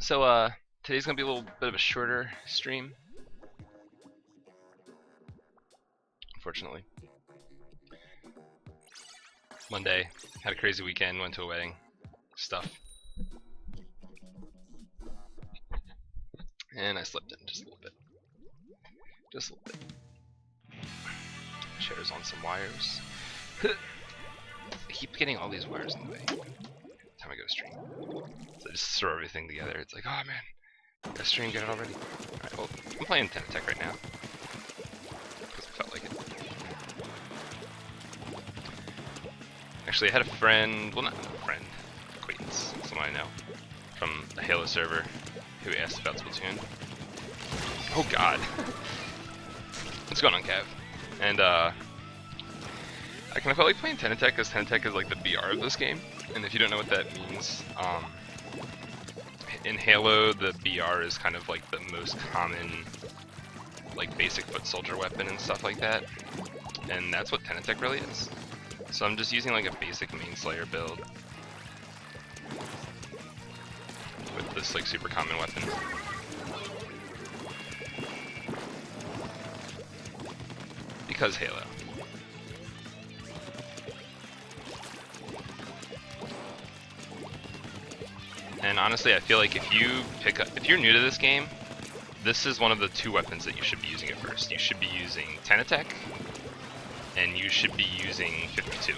So today's gonna be a little bit of a shorter stream, unfortunately. Monday, had a crazy weekend, went to a wedding, stuff. And I slept in just a little bit. Just a little bit. Chairs on some wires. I keep getting all these wires in the way every time I go to stream. So I just throw everything together. It's like, oh man, that stream, get it already. Alright, well, I'm playing Tenatech right now. Because I felt like it. Actually, I had a friend, well not a friend, acquaintance, someone I know, from the Halo server, who asked about Splatoon. Oh god. What's going on, Cav? And I kind of felt like playing Tenatech, because Tenatech is like the BR of this game. And if you don't know what that means, in Halo, the BR is kind of like the most common, like basic foot soldier weapon and stuff like that. And that's what Tenatech really is. So I'm just using like a basic main slayer build with this like super common weapon. Because Halo. And honestly, I feel like if you're new to this game, this is one of the two weapons that you should be using at first. You should be using Tenatech, and you should be using 52.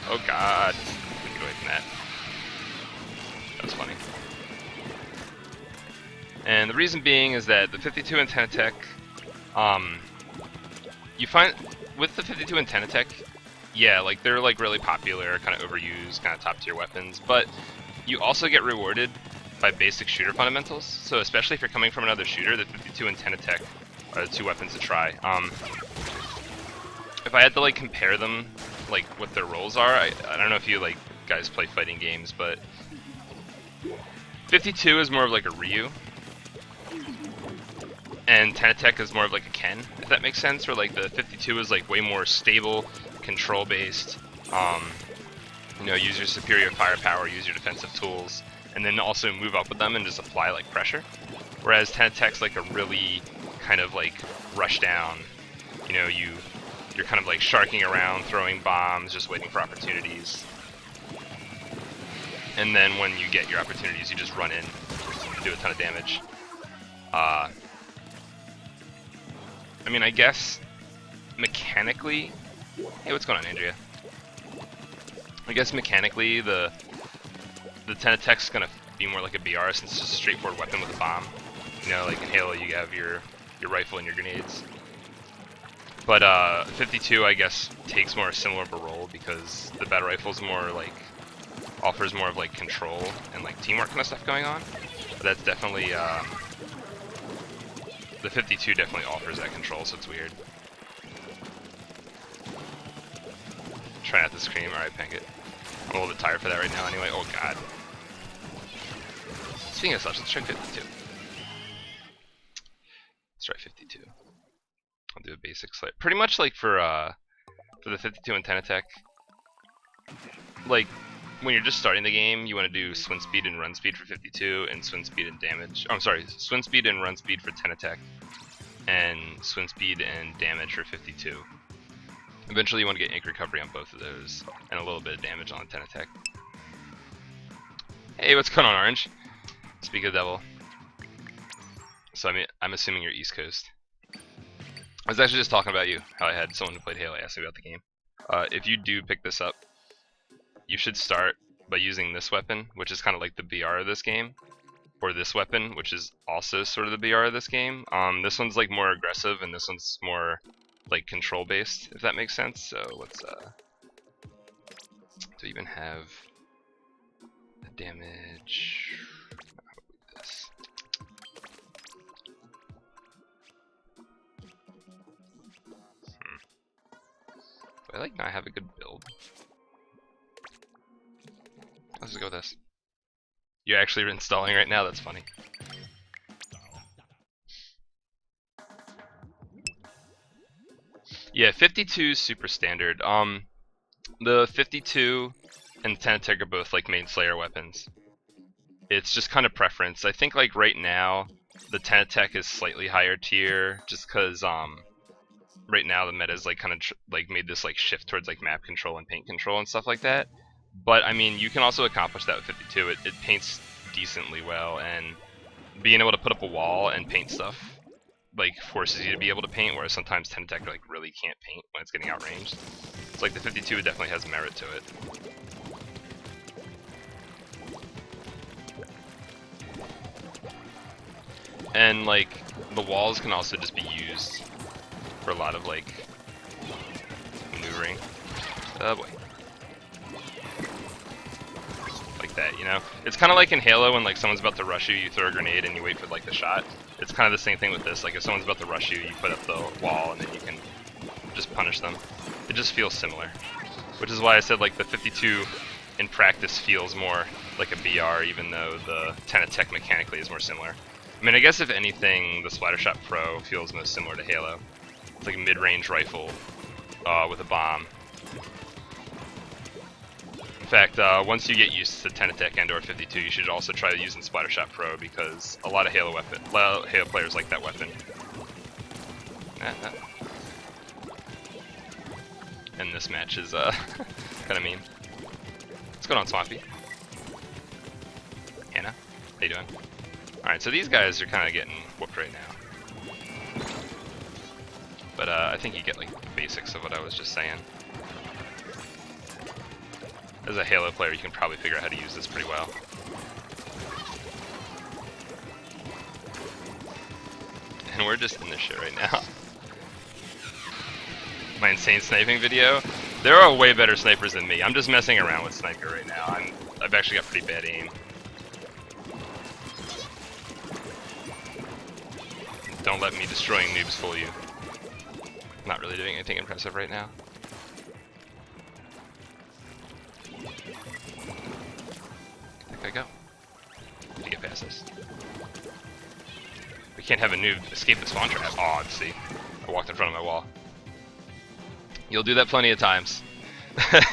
Oh god, get away from that. That was funny. And the reason being is that the 52 and Tenatech, you find with the 52 and Tenatech, yeah, like they're like really popular, kind of overused, kind of top tier weapons, but you also get rewarded by basic shooter fundamentals. So especially if you're coming from another shooter, the 52 and Tenatech are the two weapons to try. If I had to like compare them, like what their roles are, I don't know if you like guys play fighting games, but 52 is more of like a Ryu, and Tenatech is more of like a Ken, if that makes sense. Where like the 52 is like way more stable, control based. You know, use your superior firepower, use your defensive tools, and then also move up with them and just apply like pressure. Whereas Tenatech's like a really kind of like rush down. You know, you're kind of like sharking around, throwing bombs, just waiting for opportunities. And then when you get your opportunities, you just run in and do a ton of damage. I mean, I guess mechanically, hey, what's going on, Andrea? I guess mechanically, the Tenatech's gonna be more like a BR since it's just a straightforward weapon with a bomb. You know, like in Halo, you have your rifle and your grenades. But 52, I guess, takes more similar of a role because the battle rifle's more like offers more of like control and like teamwork kind of stuff going on. But that's definitely the 52 definitely offers that control, so it's weird. Try not to scream. Alright, Pankit. I'm a little bit tired for that right now anyway. Oh god. Speaking of such, let's try 52. Let's try 52. I'll do a basic slight. Pretty much like for the 52 and Tenatech, like when you're just starting the game, you want to do swim speed and run speed for 52, and swim speed and damage. Oh, I'm sorry, swim speed and run speed for Tenatech, and swim speed and damage for 52. Eventually, you want to get ink recovery on both of those, and a little bit of damage on the Tenatech. Hey, what's going on, Orange? Speak of the devil. So I'm assuming you're East Coast. I was actually just talking about you, how I had someone who played Halo ask me about the game. If you do pick this up, you should start by using this weapon, which is kind of like the BR of this game, or this weapon, which is also sort of the BR of this game. This one's like more aggressive, and this one's more like control based, if that makes sense. So let's do we even have the damage? This. Do I like not have a good build? Let's just go with this. You're actually installing right now? That's funny. Yeah, 52 is super standard. The 52 and Tenatech are both like main Slayer weapons. It's just kind of preference. I think like right now, the 10 attack is slightly higher tier, just because right now the meta is like kind of like made this like shift towards like map control and paint control and stuff like that. But I mean, you can also accomplish that with 52. It paints decently well, and being able to put up a wall and paint stuff like forces you to be able to paint, whereas sometimes 10 attack like really can't paint when it's getting outranged. It's like the 52 definitely has merit to it. And like the walls can also just be used for a lot of like maneuvering. Oh boy. Like that, you know? It's kind of like in Halo when like someone's about to rush you, you throw a grenade and you wait for like the shot. It's kind of the same thing with this. Like if someone's about to rush you, you put up the wall and then you can just punish them. It just feels similar. Which is why I said like the 52 in practice feels more like a BR, even though the 10 attack mechanically is more similar. I mean, I guess if anything, the Splattershot Pro feels most similar to Halo. It's like a mid-range rifle with a bomb. In fact, once you get used to 10 attack and/or 52, you should also try using Splattershot Pro because a lot of Halo players like that weapon. And this match is kind of mean. What's going on, Swampy? Hannah, how you doing? Alright, so these guys are kind of getting whooped right now. But I think you get like the basics of what I was just saying. As a Halo player, you can probably figure out how to use this pretty well. And we're just in this shit right now. My insane sniping video. There are way better snipers than me. I'm just messing around with sniper right now. I've actually got pretty bad aim. Don't let me destroying noobs fool you. I'm not really doing anything impressive right now. I think I go. To get past this. We can't have a noob escape the spawn trap. Oh, let's see. I walked in front of my wall. You'll do that plenty of times.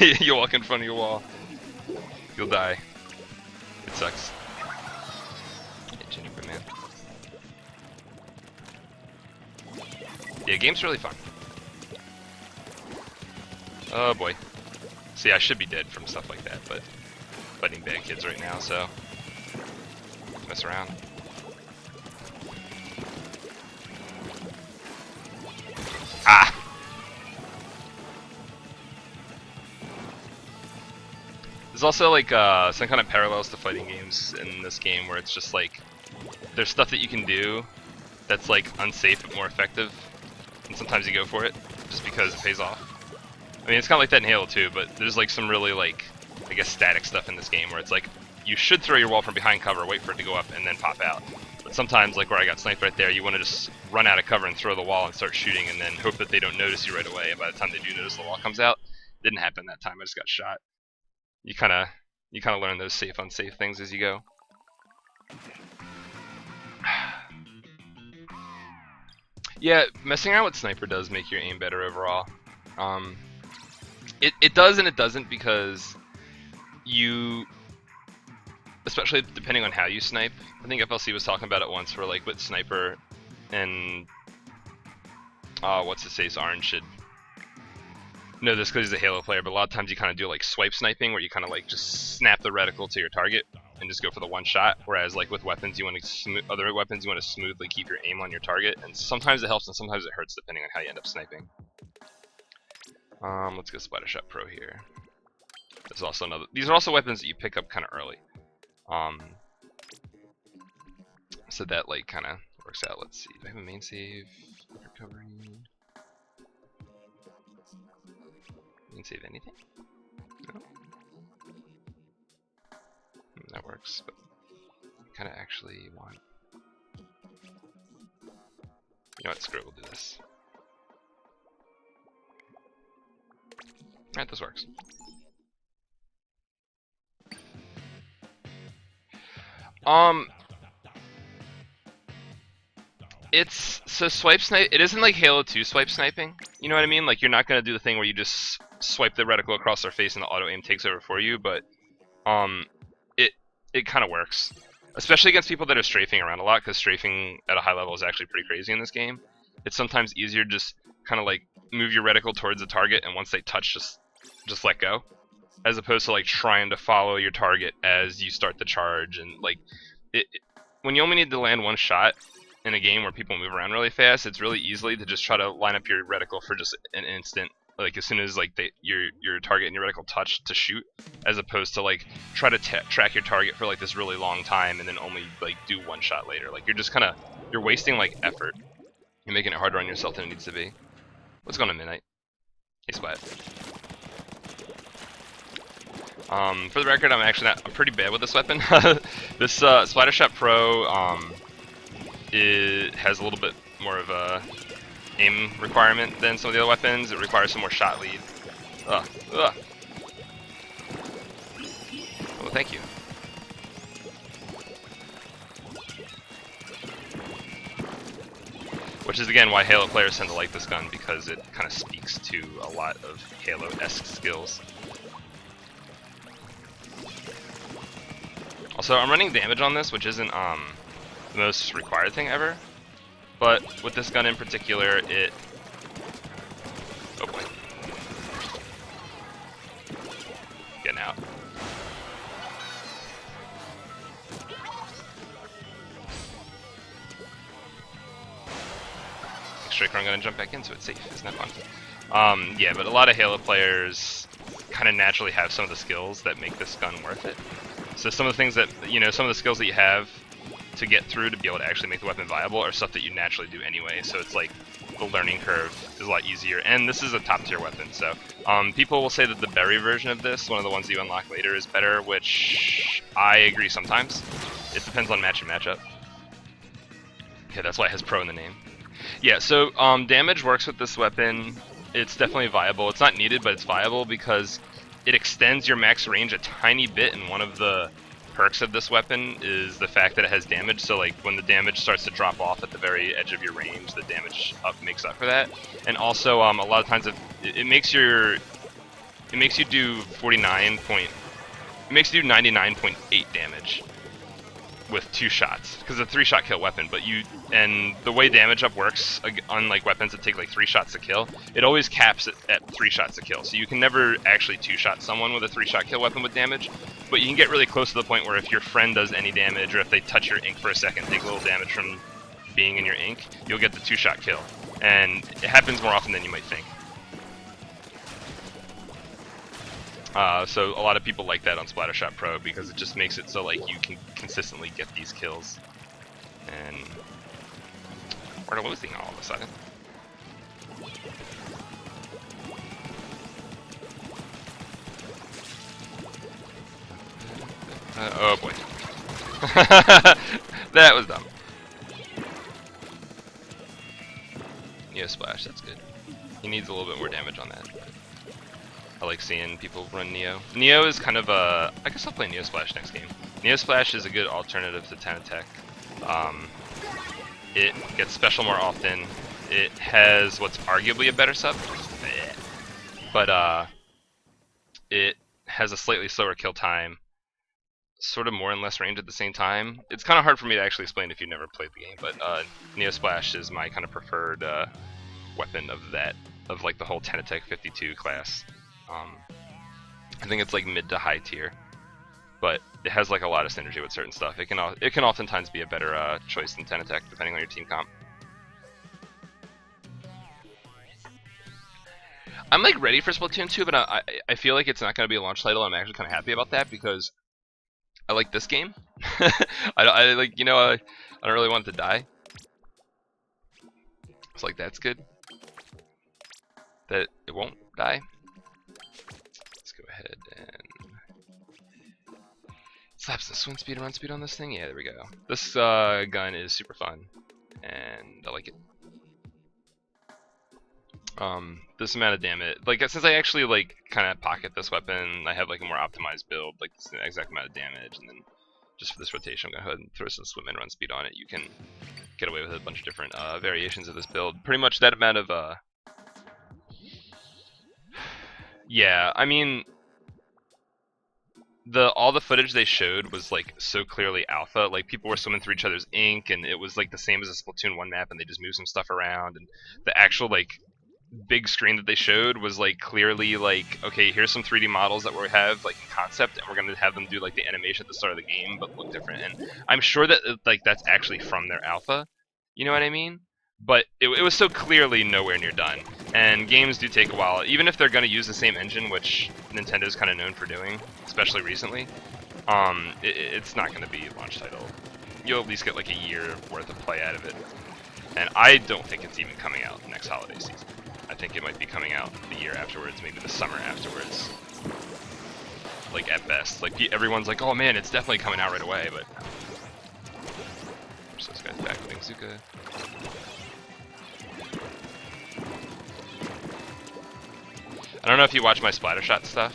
You walk in front of your wall. You'll die. It sucks. Yeah, Gingerbread Man. Yeah, game's really fun. Oh boy. See, I should be dead from stuff like that, but fighting bad kids right now, so mess around. Ah! There's also like some kind of parallels to fighting games in this game where it's just like there's stuff that you can do that's like unsafe but more effective, and sometimes you go for it just because it pays off. I mean, it's kind of like that in Halo 2, but there's like some really like, I guess, static stuff in this game where it's like you should throw your wall from behind cover, wait for it to go up, and then pop out. But sometimes, like where I got sniped right there, you want to just run out of cover and throw the wall and start shooting, and then hope that they don't notice you right away. And by the time they do notice, the wall comes out. Didn't happen that time. I just got shot. You kind of learn those safe, unsafe things as you go. Yeah, messing around with sniper does make your aim better overall. It does and it doesn't, because you, especially depending on how you snipe. I think FLC was talking about it once, where like with sniper and what's his face, Orange should know this because he's a Halo player, but a lot of times you kind of do like swipe sniping, where you kind of like just snap the reticle to your target and just go for the one shot. Whereas like with weapons, you want to other weapons, you want to smoothly keep your aim on your target, and sometimes it helps and sometimes it hurts depending on how you end up sniping. Let's go Splattershot Pro here. There's also another. These are also weapons that you pick up kind of early. So that like kind of works out. Let's see. Do I have a main save? Recovery. Main save anything? No. That works, but I kind of actually want. You know what? Screw it. We'll do this. Alright, this works. It's so swipe snipe. It isn't like Halo 2 swipe sniping. You know what I mean? Like you're not gonna do the thing where you just swipe the reticle across their face and the auto aim takes over for you. But it kind of works. especially against people that are strafing around a lot, because strafing at a high level is actually pretty crazy in this game. It's sometimes easier to just kind of like move your reticle towards the target, and once they touch, just let go, as opposed to like trying to follow your target as you start the charge. And like when you only need to land one shot in a game where people move around really fast, it's really easily to just try to line up your reticle for just an instant, like as soon as like your target and your reticle touch, to shoot, as opposed to like try to track your target for like this really long time and then only like do one shot later. Like you're just you're wasting like effort. You're making it harder on yourself than it needs to be. What's going on, Midnight? Hey, Splat. For the record, I'm pretty bad with this weapon. This Splattershot Pro has a little bit more of a aim requirement than some of the other weapons. It requires some more shot lead. Ugh. Ugh. Well, thank you. Which is again why Halo players tend to like this gun, because it kind of speaks to a lot of Halo-esque skills. Also, I'm running damage on this, which isn't the most required thing ever, but with this gun in particular, it... Oh boy. Getting out. Striker, I'm gonna jump back in so it's safe. Isn't that fun? Yeah, but a lot of Halo players kind of naturally have some of the skills that make this gun worth it. So some of the things that, some of the skills that you have to get through to be able to actually make the weapon viable are stuff that you naturally do anyway. So it's like the learning curve is a lot easier. And this is a top tier weapon. So people will say that the berry version of this, one of the ones that you unlock later, is better, which I agree sometimes. It depends on match and matchup. Okay, that's why it has pro in the name. Yeah, so damage works with this weapon. It's definitely viable. It's not needed, but it's viable because it extends your max range a tiny bit, and one of the perks of this weapon is the fact that it has damage. So like when the damage starts to drop off at the very edge of your range, the damage makes up for that. And also a lot of times it makes you do 99.8 damage with 2 shots, because it's a 3-shot kill weapon. But and the way damage up works, unlike weapons that take like 3 shots to kill, it always caps it at 3 shots to kill. So you can never actually 2-shot someone with a 3-shot kill weapon with damage, but you can get really close to the point where if your friend does any damage, or if they touch your ink for a second, take a little damage from being in your ink, you'll get the 2-shot kill. And it happens more often than you might think. So a lot of people like that on Splattershot Pro, because it just makes it so like you can consistently get these kills. And we're losing all of a sudden. Oh boy. That was dumb. Neo Splash, that's good. He needs a little bit more damage on that. I like seeing people run Neo. Neo is kind of a... I guess I'll play Neo Splash next game. Neo Splash is a good alternative to Tenatech. It gets special more often. It has what's arguably a better sub. But it has a slightly slower kill time. Sort of more and less range at the same time. It's kind of hard for me to actually explain if you've never played the game, but Neo Splash is my kind of preferred weapon of like the whole Tenatech 52 class. I think it's like mid to high tier, but it has like a lot of synergy with certain stuff. It can oftentimes be a better choice than Tenatech, depending on your team comp. I'm like ready for Splatoon 2, but I feel like it's not going to be a launch title. I'm actually kind of happy about that because I like this game. I like, I don't really want it to die. It's like, that's good. That it won't die. Let's go ahead and slap some swing speed and run speed on this thing. Yeah, there we go. This gun is super fun, and I like it. This amount of damage, like since I actually like kind of pocket this weapon, I have like a more optimized build, like this exact amount of damage, and then just for this rotation, I'm gonna go ahead and throw some swim and run speed on it. You can get away with a bunch of different variations of this build. Pretty much that amount of yeah, I mean, all the footage they showed was like so clearly alpha. Like people were swimming through each other's ink, and it was like the same as a Splatoon 1 map, and they just moved some stuff around. And the actual like big screen that they showed was like clearly like, okay, here's some 3D models that we have like in concept, and we're gonna have them do like the animation at the start of the game, but look different. And I'm sure that like that's actually from their alpha. You know what I mean? But it was so clearly nowhere near done. And games do take a while, even if they're going to use the same engine, which Nintendo's kind of known for doing, especially recently. It's not going to be a launch title. You'll at least get like a year worth of play out of it. And I don't think it's even coming out next holiday season. I think it might be coming out the year afterwards, maybe the summer afterwards. Like at best. Like everyone's like, oh man, it's definitely coming out right away, but so this guy's back with Zuka. I don't know if you watch my Splattershot stuff.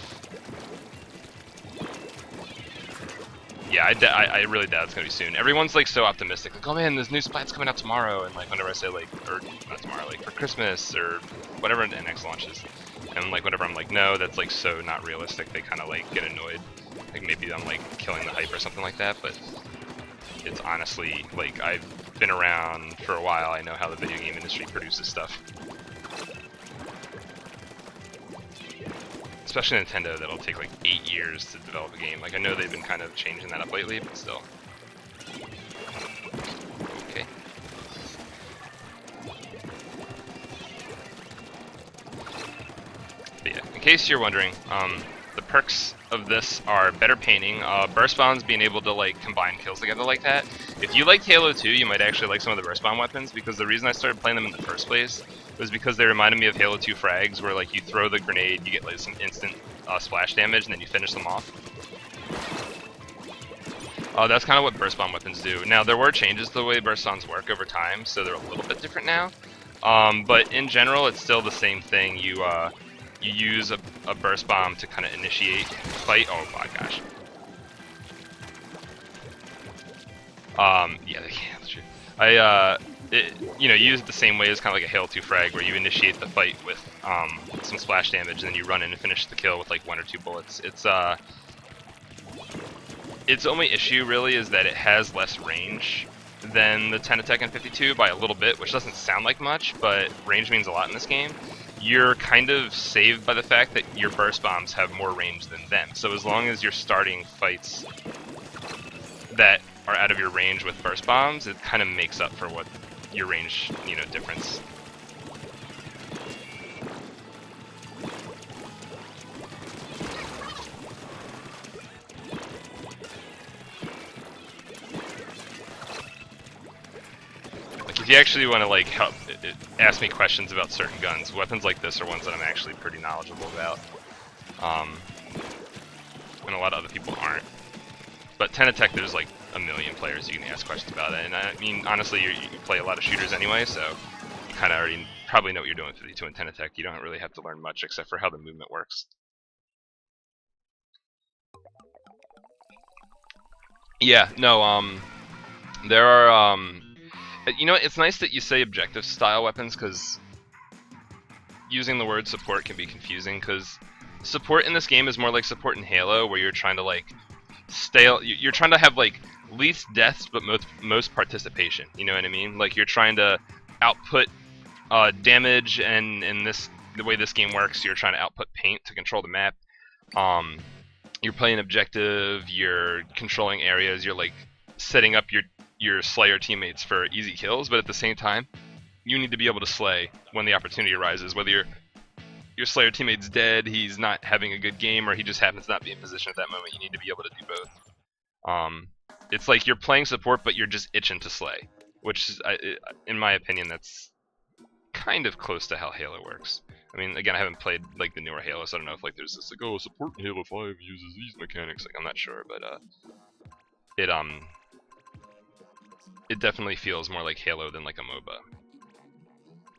Yeah, I really doubt it's gonna be soon. Everyone's like so optimistic, like, oh man, this new Splat's coming out tomorrow, and like whenever I say like, or not tomorrow, like for Christmas or whatever NX launches, and like whenever I'm like, no, that's like so not realistic, they kind of like get annoyed, like maybe I'm like killing the hype or something like that. But it's honestly like I've been around for a while. I know how the video game industry produces stuff. Especially Nintendo, that'll take like 8 years to develop a game. Like I know they've been kind of changing that up lately, but still. Okay. But yeah, in case you're wondering, the perks of this are better painting, burst bombs being able to like combine kills together like that. If you liked Halo 2, you might actually like some of the burst bomb weapons, because the reason I started playing them in the first place was because they reminded me of Halo 2 frags, where like you throw the grenade, you get like some instant splash damage, and then you finish them off. That's kind of what burst bomb weapons do. Now there were changes to the way burst bombs work over time, so they're a little bit different now. But in general, it's still the same thing. You use a burst bomb to kind of initiate fight. Oh my gosh. Yeah, they can't. That's true. You know, you use it the same way as kind of like a Halo 2 frag, where you initiate the fight with some splash damage, and then you run in and finish the kill with like 1 or 2 bullets. Its only issue really is that it has less range than the 10 attack and 52 by a little bit, which doesn't sound like much, but range means a lot in this game. You're kind of saved by the fact that your burst bombs have more range than them. So as long as you're starting fights that are out of your range with burst bombs, it kind of makes up for what your range, you know, difference. Like if you actually want to like help ask me questions about certain guns, weapons like this are ones that I'm actually pretty knowledgeable about. And a lot of other people aren't. But 10 attack, there's like a million players you can ask questions about it. And I mean, honestly, you play a lot of shooters anyway, so you kind of already probably know what you're doing with 52 and 10 attack. You don't really have to learn much except for how the movement works. Yeah, no, there are, you know, it's nice that you say objective style weapons, because using the word support can be confusing, because support in this game is more like support in Halo, where you're trying to like you're trying to have like least deaths but most participation. You know what I mean? Like you're trying to output damage, and in the way this game works, you're trying to output paint to control the map. You're playing objective, you're controlling areas, you're like setting up your Slayer teammates for easy kills, but at the same time, you need to be able to slay when the opportunity arises, whether your Slayer teammate's dead, he's not having a good game, or he just happens to not be in position at that moment. You need to be able to do both. It's like you're playing support, but you're just itching to slay, which is, in my opinion, that's kind of close to how Halo works. I mean, again, I haven't played like the newer Halo, so I don't know if like there's this like, oh, support in Halo 5 uses these mechanics. Like, I'm not sure, but it definitely feels more like Halo than like a MOBA.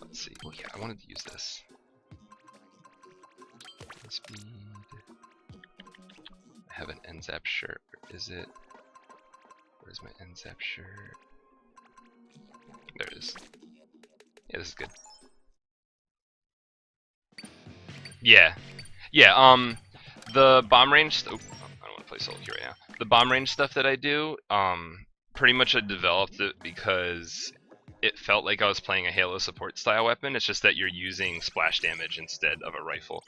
Let's see. Oh yeah, I wanted to use this. Speed. I have an NZAP shirt. Where is it? Where's my NZAP shirt? There it is. Yeah, this is good. Yeah. Yeah, the bomb range... Oh, I don't want to play play solo queue right now. The bomb range stuff that I do, pretty much I developed it because it felt like I was playing a Halo support style weapon. It's just that you're using splash damage instead of a rifle.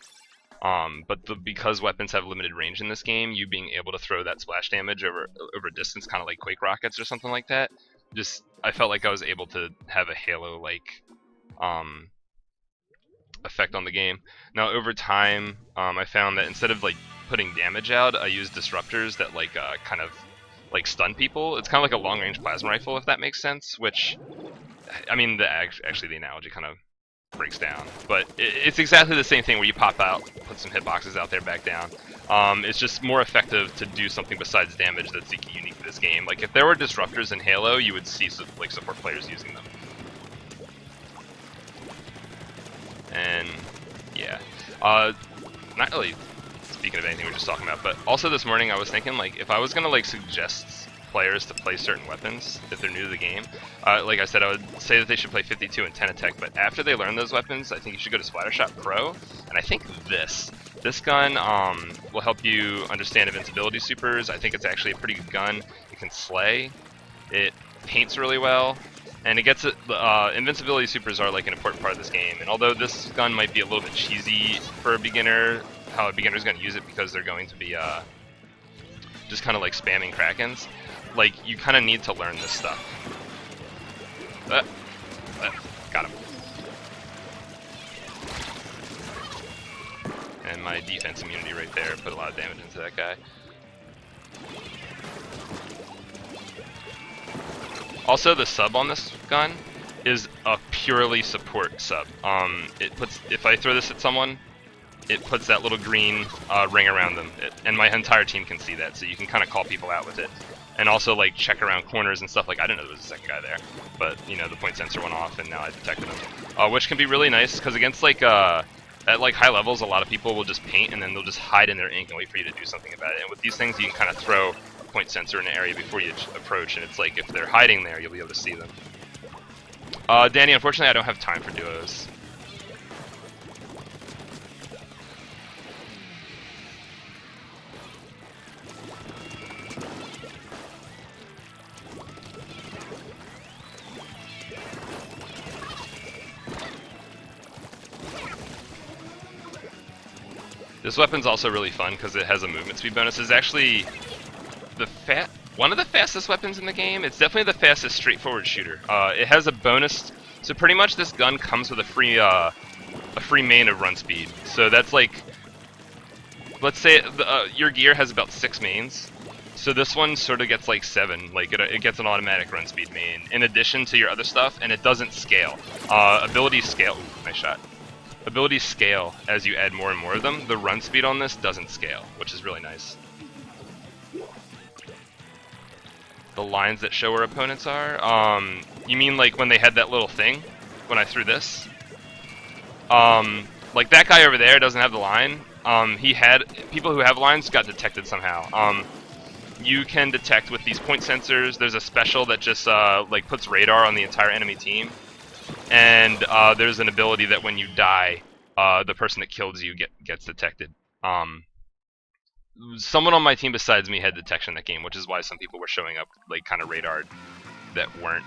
But because weapons have limited range in this game, you being able to throw that splash damage over distance, kind of like Quake rockets or something like that, just I felt like I was able to have a Halo-like effect on the game. Now over time, I found that instead of like putting damage out, I use disruptors that like kind of like stun people. It's kind of like a long-range plasma rifle, if that makes sense. Which, I mean, actually the analogy kind of breaks down, but it's exactly the same thing where you pop out, put some hitboxes out there, back down. It's just more effective to do something besides damage that's unique to this game. Like if there were disruptors in Halo, you would see like support players using them. And yeah, not really speaking of anything we were just talking about, but also this morning I was thinking, like, if I was gonna like suggest players to play certain weapons if they're new to the game, like I said, I would say that they should play 52 and 10 attack, but after they learn those weapons, I think you should go to Splattershot Pro, and I think this gun will help you understand invincibility supers. I think it's actually a pretty good gun. It can slay, it paints really well, and it gets it. Invincibility supers are like an important part of this game, and although this gun might be a little bit cheesy for a beginner, how a beginner's going to use it because they're going to be just kind of like spamming Krakens, like, you kind of need to learn this stuff. Got him. And my defense immunity right there put a lot of damage into that guy. Also, the sub on this gun is a purely support sub. If I throw this at someone, it puts that little green ring around them, and my entire team can see that, so you can kind of call people out with it. And also, like, check around corners and stuff. Like, I didn't know there was a second guy there, but, you know, the point sensor went off, and now I detected him. Which can be really nice, because against, like, at, like, high levels, a lot of people will just paint, and then they'll just hide in their ink and wait for you to do something about it. And with these things, you can kind of throw a point sensor in an area before you approach, and it's like, if they're hiding there, you'll be able to see them. Danny, unfortunately, I don't have time for duos. This weapon's also really fun because it has a movement speed bonus. It's actually one of the fastest weapons in the game. It's definitely the fastest straightforward shooter. It has a bonus, so pretty much this gun comes with a free main of run speed. So that's like, let's say your gear has about 6 mains, so this one sort of gets like 7. Like it gets an automatic run speed main in addition to your other stuff, and it doesn't scale. Abilities scale. Ooh, nice shot. Abilities scale as you add more and more of them. The run speed on this doesn't scale, which is really nice. The lines that show where opponents are? You mean like when they had that little thing? When I threw this? Like that guy over there doesn't have the line. People who have lines got detected somehow. You can detect with these point sensors. There's a special that just like puts radar on the entire enemy team. And there's an ability that when you die, the person that killed you gets detected. Someone on my team besides me had detection in that game, which is why some people were showing up like kind of radared that weren't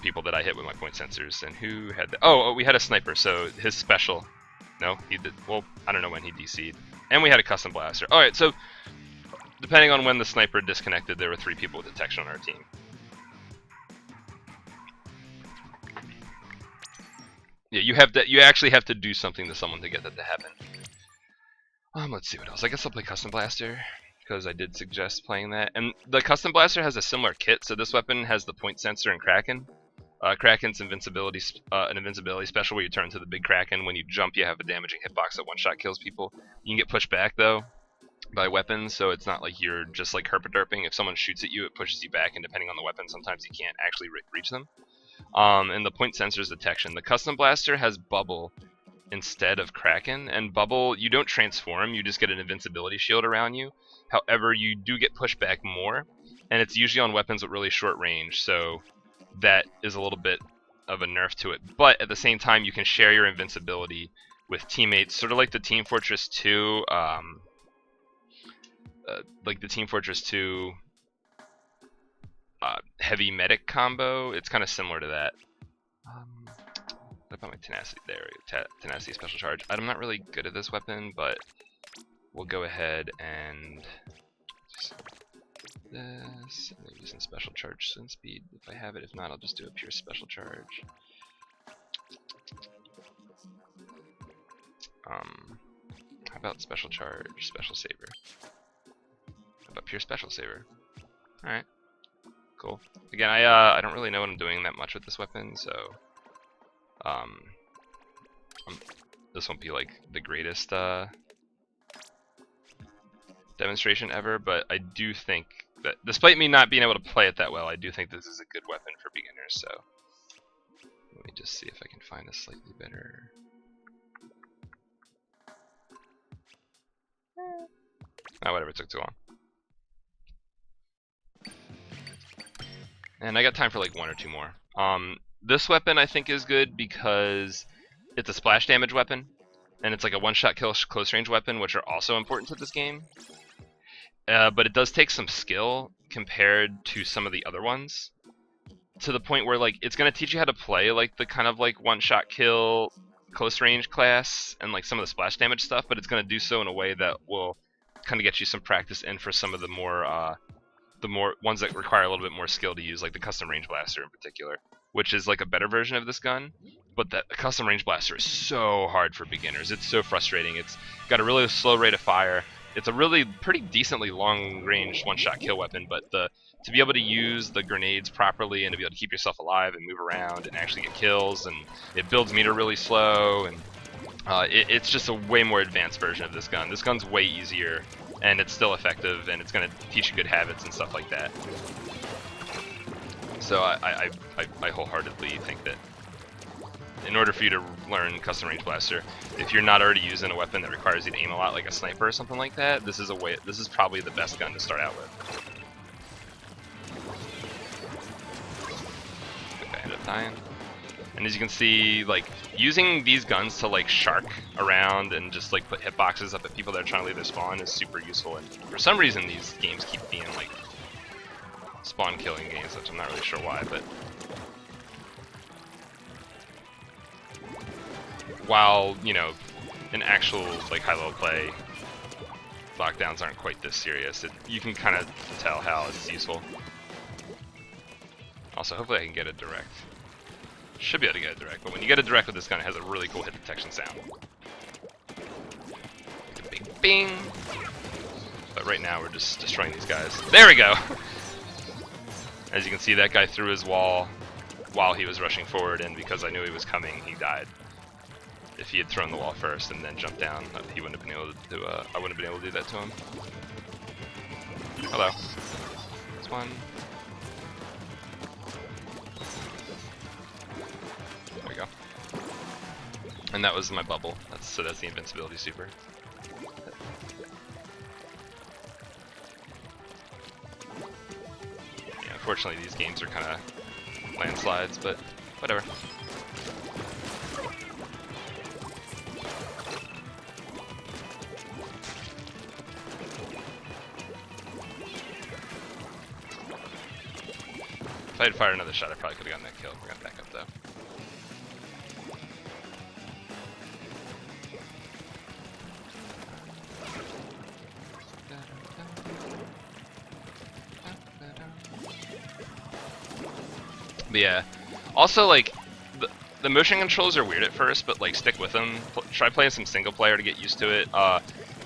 people that I hit with my point sensors. And who had that? Oh, we had a sniper. So his special. No, he did. Well, I don't know when he DC'd. And we had a custom blaster. All right, so depending on when the sniper disconnected, there were 3 people with detection on our team. Yeah, you actually have to do something to someone to get that to happen. Let's see what else. I guess I'll play Custom Blaster, because I did suggest playing that. And the Custom Blaster has a similar kit, so this weapon has the point sensor and Kraken. Kraken's invincibility, an invincibility special where you turn to the big Kraken. When you jump, you have a damaging hitbox that one-shot kills people. You can get pushed back, though, by weapons, so it's not like you're just like herpaderping. If someone shoots at you, it pushes you back, and depending on the weapon, sometimes you can't actually reach them. And the point sensor's detection. The Custom Blaster has Bubble instead of Kraken, and Bubble, you don't transform, you just get an invincibility shield around you. However, you do get pushed back more, and it's usually on weapons with really short range, so that is a little bit of a nerf to it. But at the same time, you can share your invincibility with teammates, sort of like the Team Fortress 2, heavy medic combo. It's kind of similar to that. What about my tenacity? There we go. Tenacity special charge. I'm not really good at this weapon, but we'll go ahead and just this. I'm using special charge swim speed if I have it. If not, I'll just do a pure special charge. How about special charge, special saber? How about pure special saber? All right, cool. Again, I don't really know what I'm doing that much with this weapon, so this won't be like the greatest demonstration ever, but I do think that, despite me not being able to play it that well, I do think this is a good weapon for beginners. So let me just see if I can find a slightly better. Oh, whatever, it took too long. And I got time for like one or two more. This weapon I think is good because it's a splash damage weapon, and it's like a one-shot kill close range weapon, which are also important to this game. But it does take some skill compared to some of the other ones, to the point where like it's gonna teach you how to play like the kind of like one-shot kill close range class and like some of the splash damage stuff, but it's gonna do so in a way that will kind of get you some practice in for some of the more ones that require a little bit more skill to use, like the custom range blaster in particular, which is like a better version of this gun. But that custom range blaster is so hard for beginners. It's so frustrating. It's got a really slow rate of fire. It's a really pretty decently long range one-shot kill weapon, but to be able to use the grenades properly and to be able to keep yourself alive and move around and actually get kills, and it builds meter really slow, and it's just a way more advanced version of this gun. This gun's way easier, and it's still effective, and it's going to teach you good habits and stuff like that. So I wholeheartedly think that in order for you to learn custom range blaster, if you're not already using a weapon that requires you to aim a lot, like a sniper or something like that, this is probably the best gun to start out with. Okay, I ended up dying. And as you can see, like using these guns to like shark around and just like put hitboxes up at people that are trying to leave their spawn is super useful. And for some reason, these games keep being like spawn killing games, which I'm not really sure why, but while, you know, in actual like high-level play, lockdowns aren't quite this serious, you can kind of tell how it's useful. Also, hopefully I can get it direct. Should be able to get it direct, but when you get it direct with this gun, it has a really cool hit detection sound. Like a big bing! But right now we're just destroying these guys. There we go! As you can see, that guy threw his wall while he was rushing forward, and because I knew he was coming, he died. If he had thrown the wall first and then jumped down, he wouldn't have been able to do. I wouldn't have been able to do that to him. Hello. This one. There we go. And that was my bubble. That's the invincibility super. Yeah, unfortunately, these games are kind of landslides, but whatever. If I had fired another shot, I probably could have gotten that kill. We're gonna back up though. But yeah, also like the motion controls are weird at first, but like stick with them. Try playing some single player to get used to it.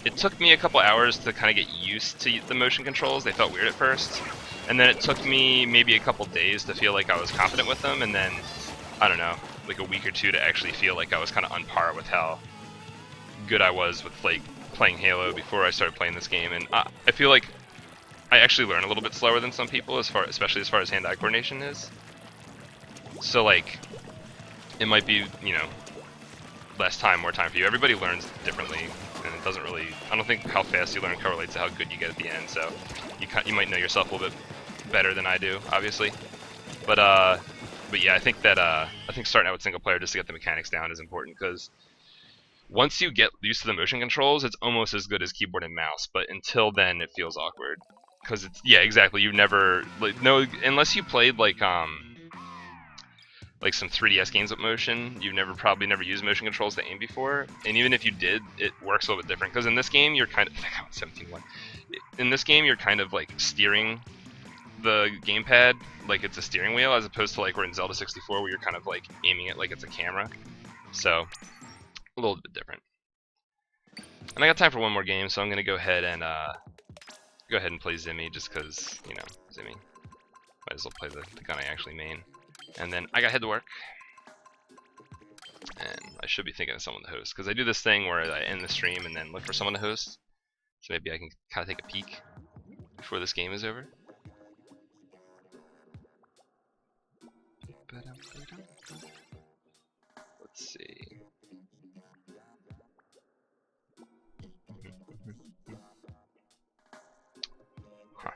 It took me a couple hours to kind of get used to the motion controls. They felt weird at first. And then it took me maybe a couple days to feel like I was confident with them, and then, I don't know, like a week or two to actually feel like I was kind of on par with how good I was with like playing Halo before I started playing this game. And I feel like I actually learn a little bit slower than some people, especially as far as hand-eye coordination is. So like, it might be, you know, less time, more time for you. Everybody learns differently, and it doesn't really, I don't think how fast you learn correlates to how good you get at the end, so you might know yourself a little bit better than I do, obviously. But yeah, I think that I think starting out with single player just to get the mechanics down is important, because Once you get used to the motion controls, it's almost as good as keyboard and mouse, but until then it feels awkward. Because it's, yeah, exactly, you've never, like, no, unless you played like some 3DS games with motion, you've probably never used motion controls to aim before, and even if you did, it works a little bit different, because in this game you're kind of, 17-1, in this game you're kind of like steering the gamepad like it's a steering wheel, as opposed to like we're in Zelda 64 where you're kind of like aiming it like it's a camera. So a little bit different. And I got time for one more game, so I'm gonna go ahead and play Zimmy, just because, you know, Zimmy. Might as well play the gun I actually main. And then I gotta head to work. And I should be thinking of someone to host, because I do this thing where I end the stream and then look for someone to host. So maybe I can kind of take a peek before this game is over. Let's see. Huh.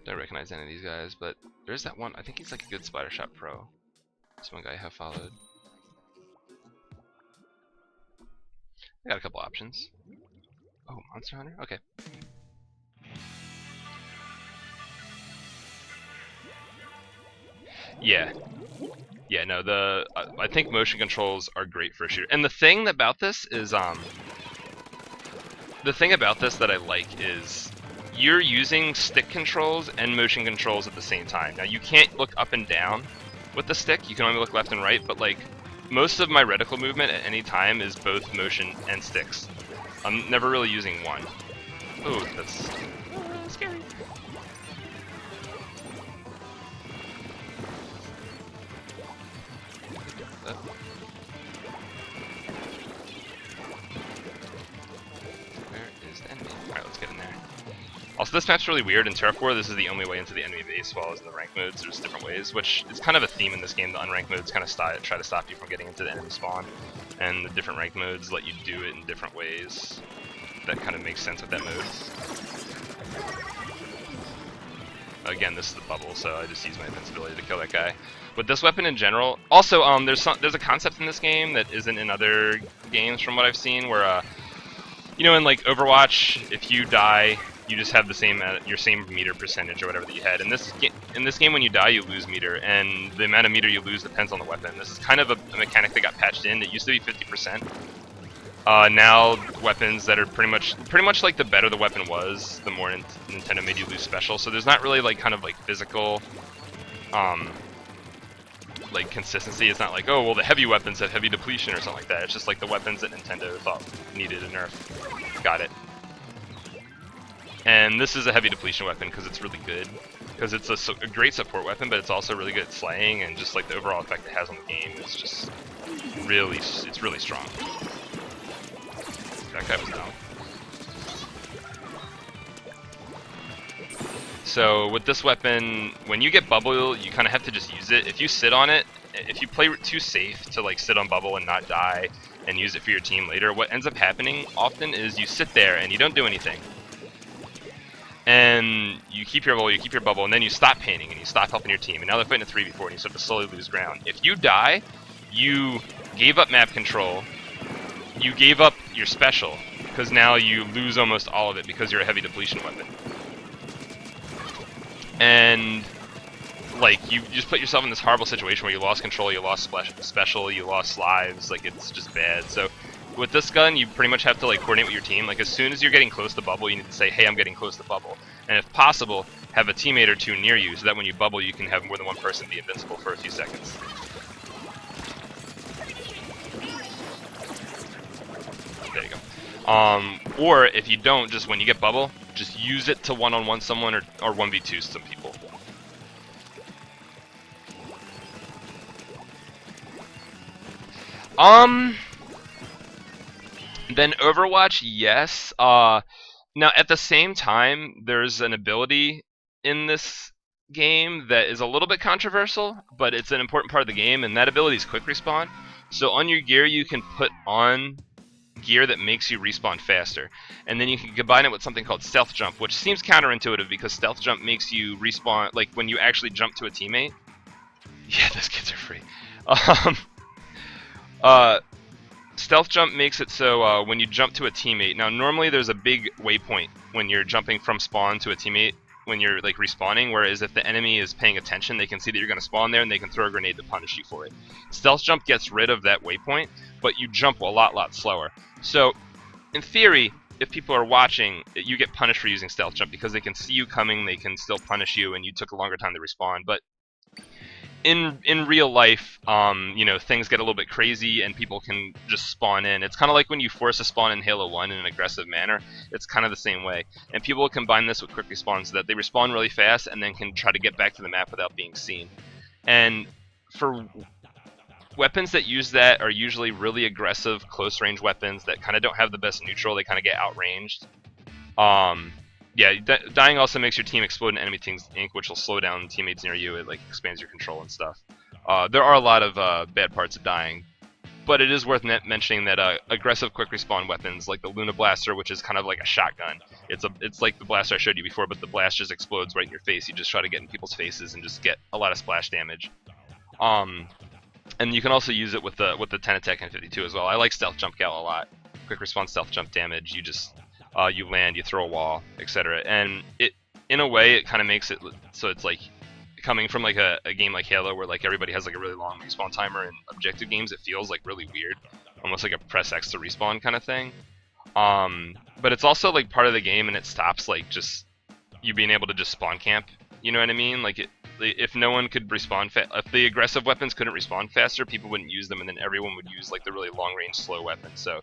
Don't recognize any of these guys, but there's that one. I think he's like a good Spider Shot Pro. This one guy I have followed. I got a couple options. Oh, Monster Hunter? Okay. Yeah. Yeah, no, I think motion controls are great for a shooter. And the thing about this is, the thing about this that I like is you're using stick controls and motion controls at the same time. Now, you can't look up and down with the stick. You can only look left and right, but like most of my reticle movement at any time is both motion and sticks. I'm never really using one. Ooh, that's scary. Where is the enemy? Alright, let's get in there. Also, this map's really weird. In Turf War, this is the only way into the enemy base, while as in the ranked modes, there's different ways, which is kind of a theme in this game. The unranked modes kind of try to stop you from getting into the enemy spawn, and the different ranked modes let you do it in different ways. That kind of makes sense with that mode. Again, this is the bubble, so I just use my invincibility to kill that guy. With this weapon in general, also there's a concept in this game that isn't in other games from what I've seen, where you know, in like Overwatch, if you die, you just have the same your same meter percentage or whatever that you had. In this game, when you die, you lose meter, and the amount of meter you lose depends on the weapon. This is kind of a mechanic that got patched in. It used to be 50%. Now weapons that are pretty much like the better the weapon was, the more Nintendo made you lose special. So there's not really like kind of like physical like consistency. It's not like, oh well, the heavy weapons have heavy depletion or something like that. It's just like the weapons that Nintendo thought needed a nerf got it. And this is a heavy depletion weapon because it's really good, because it's a great support weapon, but it's also really good at slaying, and just like the overall effect it has on the game is just really strong. That guy was down. So with this weapon, when you get bubble, you kind of have to just use it. If you sit on it, if you play too safe to like sit on bubble and not die and use it for your team later, what ends up happening often is you sit there and you don't do anything. And you keep your bubble, and then you stop painting and you stop helping your team. And now they're fighting a 3v4 and you start to slowly lose ground. If you die, you gave up map control, you gave up your special, because now you lose almost all of it because you're a heavy depletion weapon. And like you just put yourself in this horrible situation where you lost control, you lost special, you lost lives. Like it's just bad. So with this gun, you pretty much have to like coordinate with your team. Like as soon as you're getting close to bubble, you need to say, "Hey, I'm getting close to bubble," and if possible, have a teammate or two near you, so that when you bubble, you can have more than one person be invincible for a few seconds. There you go. Or if you don't, just when you get bubble, just use it to one-on-one someone or 1v2 some people. Then Overwatch, yes. Now at the same time, there's an ability in this game that is a little bit controversial, but it's an important part of the game, and that ability is quick respawn. So on your gear, you can put on gear that makes you respawn faster, and then you can combine it with something called stealth jump, which seems counterintuitive because stealth jump makes you respawn like when you actually jump to a teammate. Yeah, those kids are free. Stealth jump makes it so when you jump to a teammate. Now, normally there's a big waypoint when you're jumping from spawn to a teammate when you're like respawning. Whereas if the enemy is paying attention, they can see that you're going to spawn there and they can throw a grenade to punish you for it. Stealth jump gets rid of that waypoint, but you jump a lot slower. So, in theory, if people are watching, you get punished for using stealth jump because they can see you coming, they can still punish you, and you took a longer time to respawn. But in real life, you know, things get a little bit crazy and people can just spawn in. It's kind of like when you force a spawn in Halo 1 in an aggressive manner. It's kind of the same way. And people combine this with quick respawn so that they respawn really fast and then can try to get back to the map without being seen. And for weapons that use that are usually really aggressive close range weapons that kind of don't have the best neutral. They kind of get outranged. Yeah, dying also makes your team explode in enemy team's ink, which will slow down teammates near you. It like expands your control and stuff. There are a lot of bad parts of dying, but it is worth mentioning that aggressive quick respawn weapons like the Luna Blaster, which is kind of like a shotgun. It's like the blaster I showed you before, but the blast just explodes right in your face. You just try to get in people's faces and just get a lot of splash damage. And you can also use it with the 10 attack and 52 as well. I like stealth jump gal a lot. Quick respawn stealth jump damage. You just you land, you throw a wall, etc. And it, in a way, it kind of makes it so it's like coming from like a game like Halo where like everybody has like a really long respawn timer. In objective games, it feels like really weird, almost like a press X to respawn kind of thing. But it's also like part of the game, and it stops like just you being able to just spawn camp. You know what I mean? Like if no one could respawn, if the aggressive weapons couldn't respawn faster, people wouldn't use them, and then everyone would use like the really long range slow weapons. So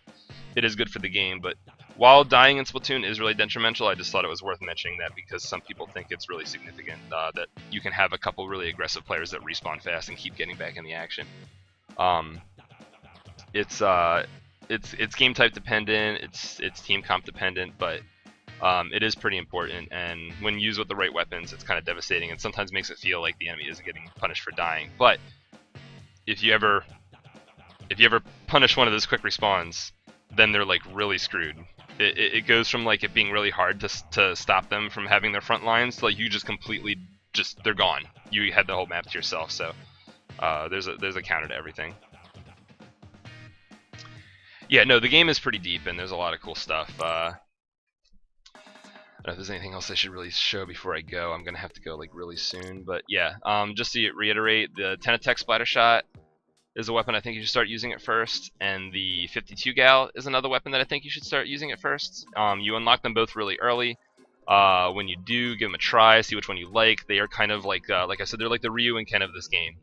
it is good for the game, but while dying in Splatoon is really detrimental, I just thought it was worth mentioning that because some people think it's really significant that you can have a couple really aggressive players that respawn fast and keep getting back in the action. It's game type dependent, it's team comp dependent, but it is pretty important, and when used with the right weapons, it's kind of devastating and sometimes makes it feel like the enemy isn't getting punished for dying. But if you ever punish one of those quick respawns, then they're like really screwed. It goes from like it being really hard to stop them from having their front lines to like you just completely they're gone. You had the whole map to yourself. So there's a counter to everything. Yeah, no, the game is pretty deep and there's a lot of cool stuff. I don't know if there's anything else I should really show before I go. I'm gonna have to go like really soon, but yeah. Just to reiterate, the 10 attack splatter shot is a weapon I think you should start using it first, and the 52 gal is another weapon that I think you should start using it first. You unlock them both really early. When you do, give them a try, see which one you like. They are kind of like I said, they're like the Ryu and Ken of this game.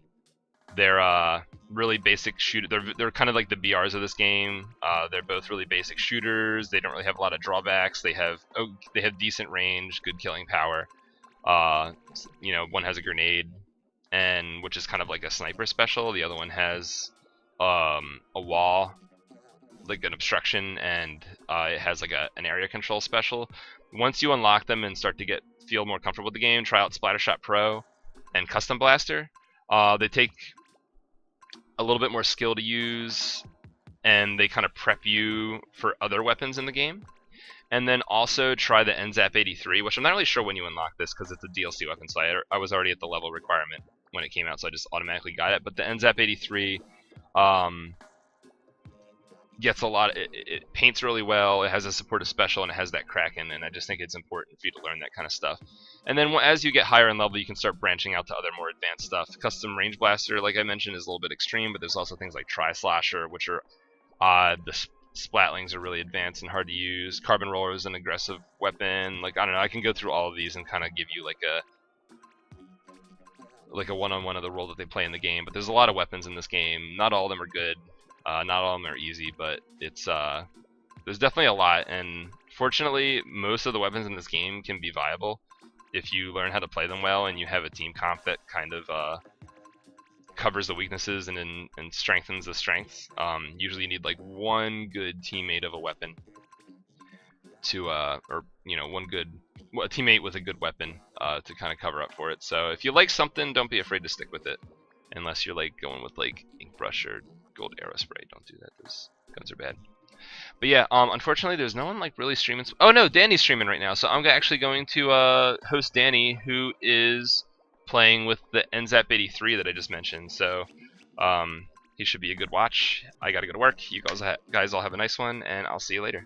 They're really basic shooter. They're kind of like the BRs of this game. They're both really basic shooters. They don't really have a lot of drawbacks. They have decent range, good killing power. You know, one has a grenade, and which is kind of like a sniper special. The other one has a wall, like an obstruction, and it has like an area control special. Once you unlock them and start to feel more comfortable with the game, try out Splattershot Pro and Custom Blaster. They take a little bit more skill to use, and they kind of prep you for other weapons in the game. And then also try the NZAP 83, which I'm not really sure when you unlock this because it's a DLC weapon, so I was already at the level requirement when it came out, so I just automatically got it. But the NZAP 83 gets a lot. It paints really well. It has a supportive special, and it has that Kraken, and I just think it's important for you to learn that kind of stuff. And then as you get higher in level, you can start branching out to other more advanced stuff. Custom Range Blaster, like I mentioned, is a little bit extreme, but there's also things like Tri-Slasher, which are the Splatlings are really advanced and hard to use. Carbon Roller is an aggressive weapon. Like, I don't know, I can go through all of these and kind of give you like a one-on-one of the role that they play in the game. But there's a lot of weapons in this game. Not all of them are good. Not all of them are easy, but there's definitely a lot. And fortunately, most of the weapons in this game can be viable if you learn how to play them well and you have a team comp that kind of covers the weaknesses and strengthens the strengths. Usually you need like one good teammate of a weapon to, or you know, a teammate with a good weapon to kind of cover up for it. So if you like something, don't be afraid to stick with it, unless you're like going with like ink brush or gold arrow spray. Don't do that. Those guns are bad. But yeah, unfortunately, there's no one like really streaming. Oh no, Danny's streaming right now, so I'm actually going to host Danny, who is playing with the NZAP 83 that I just mentioned. So he should be a good watch. I gotta go to work. You guys all have a nice one, and I'll see you later.